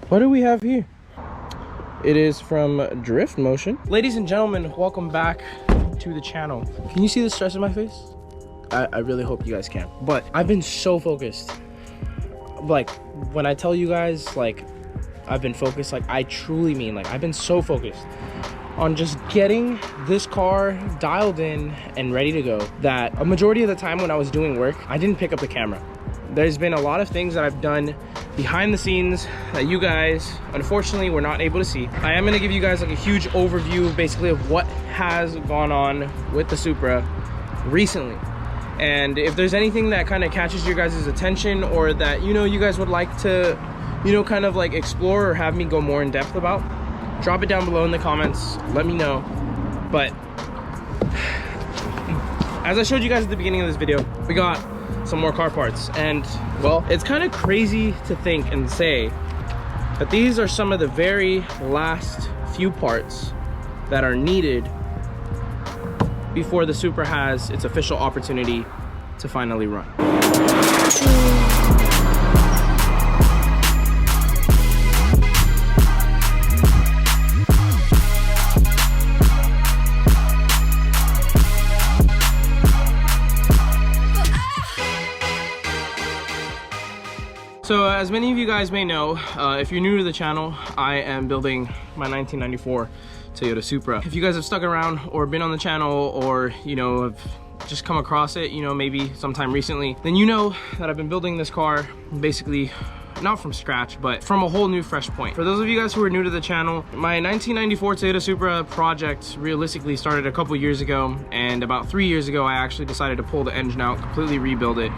What do we have here? It is from Drift Motion. Ladies and gentlemen, welcome back to the channel. Can you see the stress in my face? I really hope you guys can. But I've been so focused. Like, when I tell you guys, like, I've been focused, like, I truly mean, like, I've been so focused on just getting this car dialed in and ready to go that a majority of the time when I was doing work, I didn't pick up the camera. There's been a lot of things that I've done behind the scenes that you guys unfortunately were not able to see. I am going to give you guys like a huge overview basically of what has gone on with the Supra recently, and if there's anything that kind of catches your guys' attention or that you guys would like to kind of like explore or have me go more in depth about, drop it down below in the comments, let me know. But as I showed you guys at the beginning of this video, we got some more car parts, and well, it's kind of crazy to think and say that these are some of the very last few parts that are needed before the Supra has its official opportunity to finally run. So as many of you guys may know, if you're new to the channel, I am building my 1994 Toyota Supra. If you guys have stuck around or been on the channel, or have just come across it, maybe sometime recently, then you know that I've been building this car basically not from scratch, but from a whole new fresh point. For those of you guys who are new to the channel, my 1994 Toyota Supra project realistically started a couple years ago, and about 3 years ago I actually decided to pull the engine out, completely rebuild it,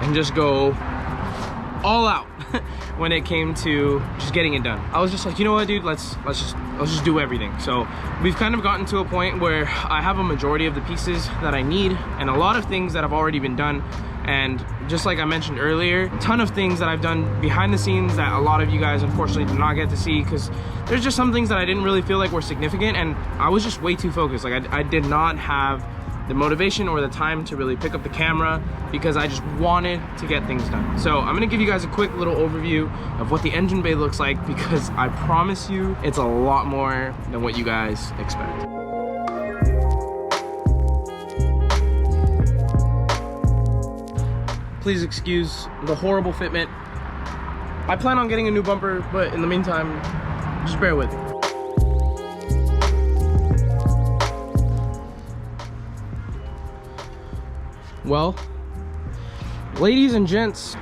and just go all out when it came to just getting it done. I was just like, you know what, dude, let's just do everything. So we've kind of gotten to a point where I have a majority of the pieces that I need and a lot of things that have already been done. And just like I mentioned earlier, a ton of things that I've done behind the scenes that a lot of you guys unfortunately did not get to see, because there's just some things that I didn't really feel like were significant, and I was just way too focused. Like I did not have the motivation or the time to really pick up the camera because I just wanted to get things done. So I'm gonna give you guys a quick little overview of what the engine bay looks like, because I promise you it's a lot more than what you guys expect. Please excuse the horrible fitment. I plan on getting a new bumper, but in the meantime, just bear with me. Well, ladies and gents,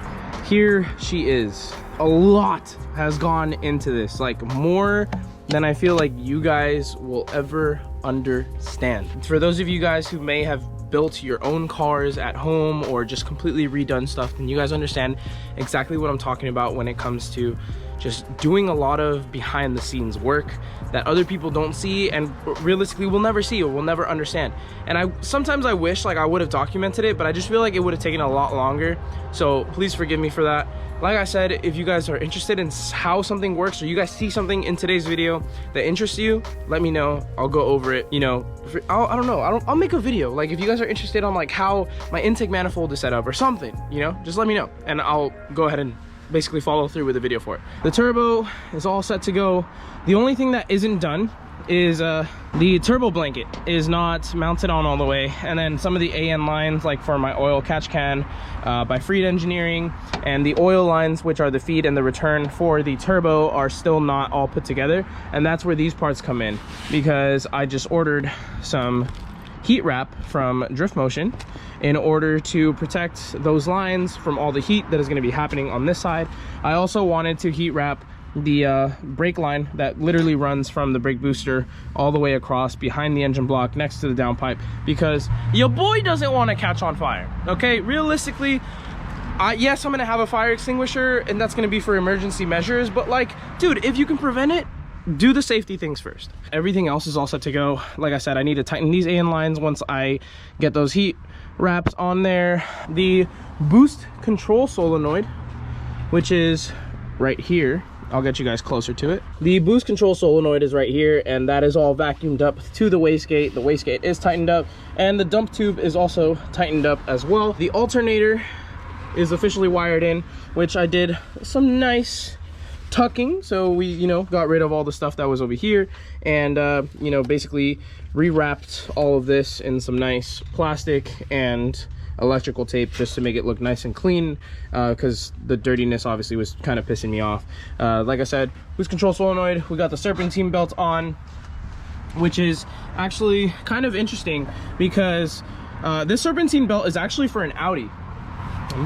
here she is. A lot has gone into this, like more than I feel like you guys will ever understand. For those of you guys who may have built your own cars at home or just completely redone stuff, then you guys understand exactly what I'm talking about when it comes to just doing a lot of behind the scenes work that other people don't see and realistically will never see or will never understand. And sometimes I wish like I would have documented it, but I just feel like it would have taken a lot longer. So please forgive me for that. Like I said, if you guys are interested in how something works, or you guys see something in today's video that interests you, let me know. I'll go over it. I don't know. I'll make a video. Like if you guys are interested on like how my intake manifold is set up or something, just let me know, and I'll go ahead and basically follow through with a video for it. The turbo is all set to go. The only thing that isn't done is the turbo blanket is not mounted on all the way, and then some of the AN lines, like for my oil catch can by Freed Engineering, and the oil lines, which are the feed and the return for the turbo, are still not all put together. And that's where these parts come in, because I just ordered some heat wrap from Drift Motion in order to protect those lines from all the heat that is going to be happening on this side. I also wanted to heat wrap the brake line that literally runs from the brake booster all the way across behind the engine block next to the downpipe, because your boy doesn't want to catch on fire. Okay, realistically, yes, I'm gonna have a fire extinguisher, and that's gonna be for emergency measures, but like, dude, if you can prevent it, do the safety things first. Everything else is all set to go. Like I said, I need to tighten these AN lines once I get those heat wraps on there. The boost control solenoid, which is right here, I'll get you guys closer to it. The boost control solenoid is right here, and that is all vacuumed up to the wastegate. The wastegate is tightened up, and the dump tube is also tightened up as well. The alternator is officially wired in, which I did some nice tucking, so we, you know, got rid of all the stuff that was over here, and you know, basically rewrapped all of this in some nice plastic and electrical tape just to make it look nice and clean, because the dirtiness obviously was kind of pissing me off. Like I said, boost control solenoid, we got the serpentine belt on, which is actually kind of interesting because this serpentine belt is actually for an Audi,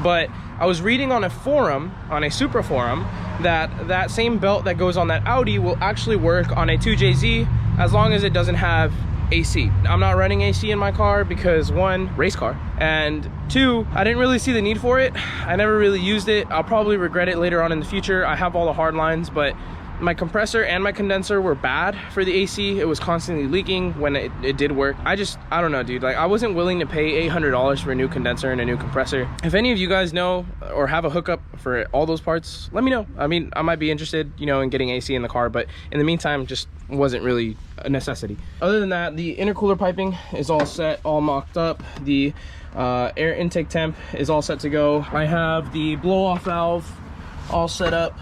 but I was reading on a forum, on a Supra forum, that same belt that goes on that Audi will actually work on a 2JZ as long as it doesn't have AC. I'm not running AC in my car because, one, race car, and two, I didn't really see the need for it. I never really used it. I'll probably regret it later on in the future. I have all the hard lines, but my compressor and my condenser were bad for the AC. It was constantly leaking when it did work. I don't know, dude. Like, I wasn't willing to pay $800 for a new condenser and a new compressor. If any of you guys know or have a hookup for all those parts, let me know. I mean, I might be interested, you know, in getting AC in the car, but in the meantime, just wasn't really a necessity. Other than that, the intercooler piping is all set, all mocked up. The air intake temp is all set to go. I have the blow-off valve all set up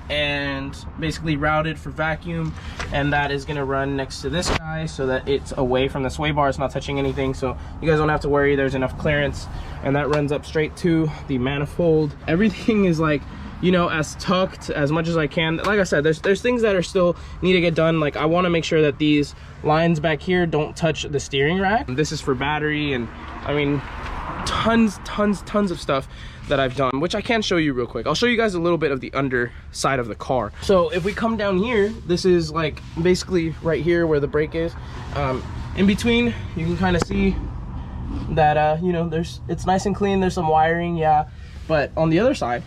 and basically routed for vacuum, and that is going to run next to this guy so that it's away from the sway bar. It's not touching anything, so you guys don't have to worry. There's enough clearance, and that runs up straight to the manifold. Everything is, like, you know, as tucked as much as I can. Like I said, there's things that are still need to get done. Like, I want to make sure that these lines back here don't touch the steering rack. This is for battery, and I mean, tons of stuff that I've done, which I can show you real quick. I'll show you guys a little bit of the underside of the car. So if we come down here, this is like basically right here where the brake is. In between, you can kind of see that you know, it's nice and clean. There's some wiring, yeah, but on the other side,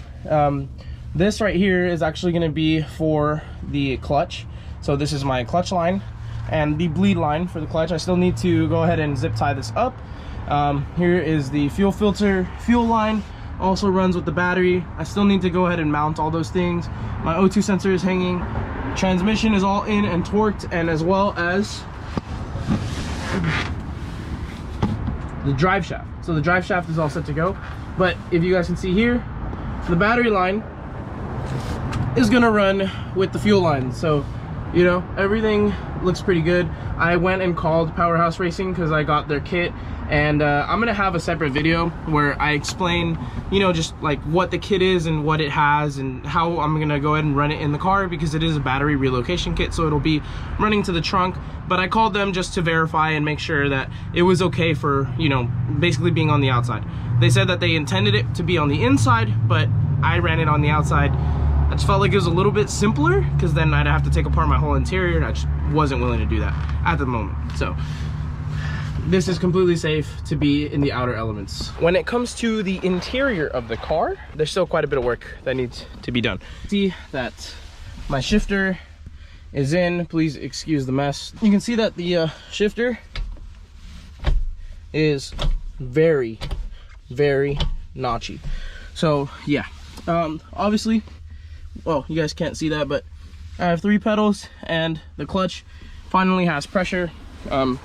this right here is actually going to be for the clutch. So this is my clutch line and the bleed line for the clutch. I still need to go ahead and zip tie this up. Here is the fuel filter, fuel line, also runs with the battery. I still need to go ahead and mount all those things. My O2 sensor is hanging. Transmission is all in and torqued, and as well as the drive shaft. So the drive shaft is all set to go. But if you guys can see here, the battery line is gonna run with the fuel line. So, you know, everything looks pretty good. I went and called Powerhouse Racing because I got their kit, and I'm gonna have a separate video where I explain, you know, just like what the kit is and what it has and how I'm gonna go ahead and run it in the car, because it is a battery relocation kit, so it'll be running to the trunk. But I called them just to verify and make sure that it was okay for, you know, basically being on the outside. They said that they intended it to be on the inside, but I ran it on the outside. I just felt like it was a little bit simpler, because then I'd have to take apart my whole interior, and I just wasn't willing to do that at the moment. So this is completely safe to be in the outer elements. When it comes to the interior of the car, there's still quite a bit of work that needs to be done. See that my shifter is in. Please excuse the mess. You can see that the shifter is very notchy. So yeah, obviously, well, you guys can't see that, but I have 3 pedals, and the clutch finally has pressure.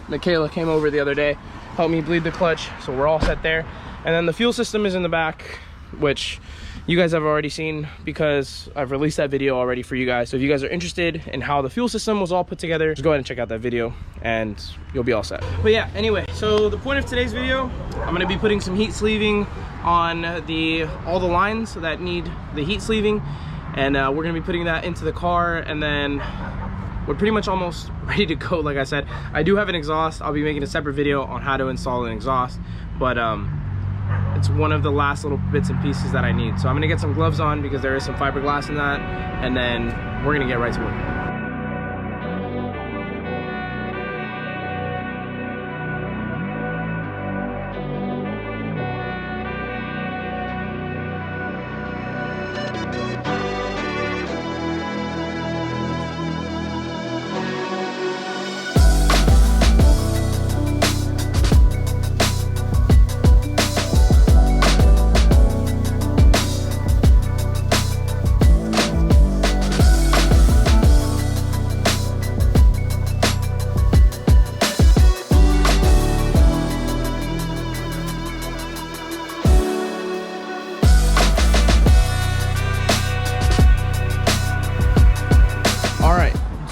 Michaela came over the other day, helped me bleed the clutch, so we're all set there. And then the fuel system is in the back, which you guys have already seen because I've released that video already for you guys. So if you guys are interested in how the fuel system was all put together, just go ahead and check out that video and you'll be all set. But yeah, anyway, so the point of today's video, I'm gonna be putting some heat sleeving on all the lines that need the heat sleeving, and we're gonna be putting that into the car, and then we're pretty much almost ready to go. Like I said, I do have an exhaust. I'll be making a separate video on how to install an exhaust, but it's one of the last little bits and pieces that I need. So I'm gonna get some gloves on because there is some fiberglass in that, and then we're gonna get right to work.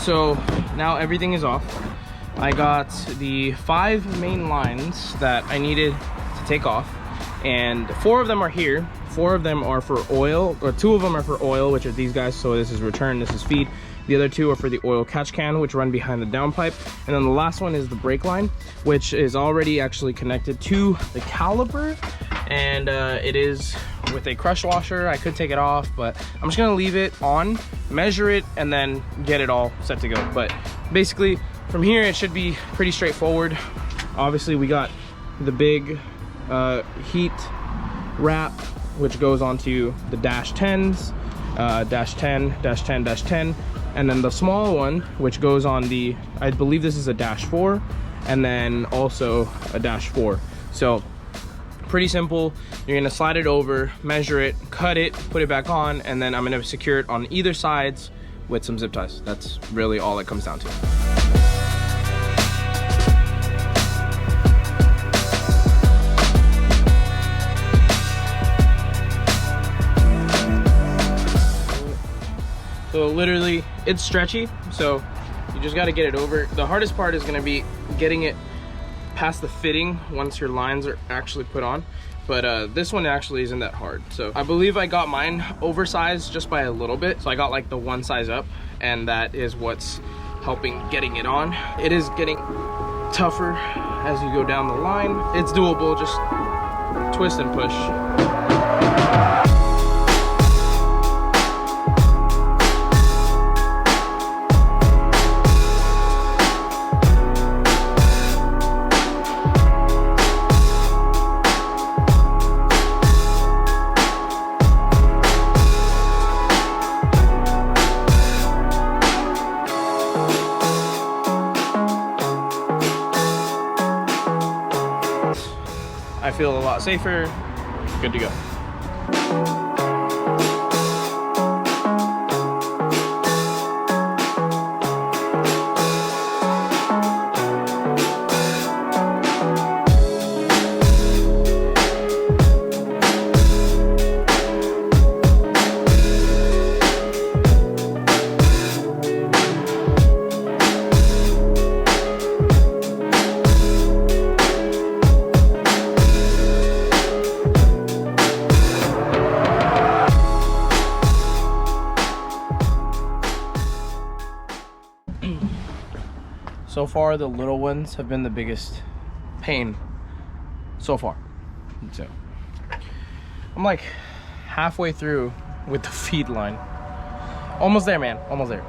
So now everything is off. I got the 5 main lines that I needed to take off, and 4 of them are here. 4 of them are for oil, or 2 of them are for oil, which are these guys. So this is return, this is feed. The other 2 are for the oil catch can, which run behind the downpipe. And then the last one is the brake line, which is already actually connected to the caliper. And it is with a crush washer. I could take it off, but I'm just gonna leave it on, measure it, and then get it all set to go. But basically, from here, it should be pretty straightforward. Obviously, we got the big heat wrap, which goes onto the dash 10s, dash 10, dash 10, dash 10. And then the small one, which goes on the, I believe this is a dash 4, and then also a dash 4. So pretty simple. You're gonna slide it over, measure it, cut it, put it back on, and then I'm gonna secure it on either sides with some zip ties. That's really all it comes down to. So literally, it's stretchy, so you just gotta get it over. The hardest part is gonna be getting it past the fitting once your lines are actually put on. But this one actually isn't that hard. So I believe I got mine oversized just by a little bit. So I got like the 1 size up, and that is what's helping getting it on. It is getting tougher as you go down the line. It's doable, just twist and push. I feel a lot safer, good to go. So far, the little ones have been the biggest pain so far. So I'm like halfway through with the feed line. Almost there, man, almost there.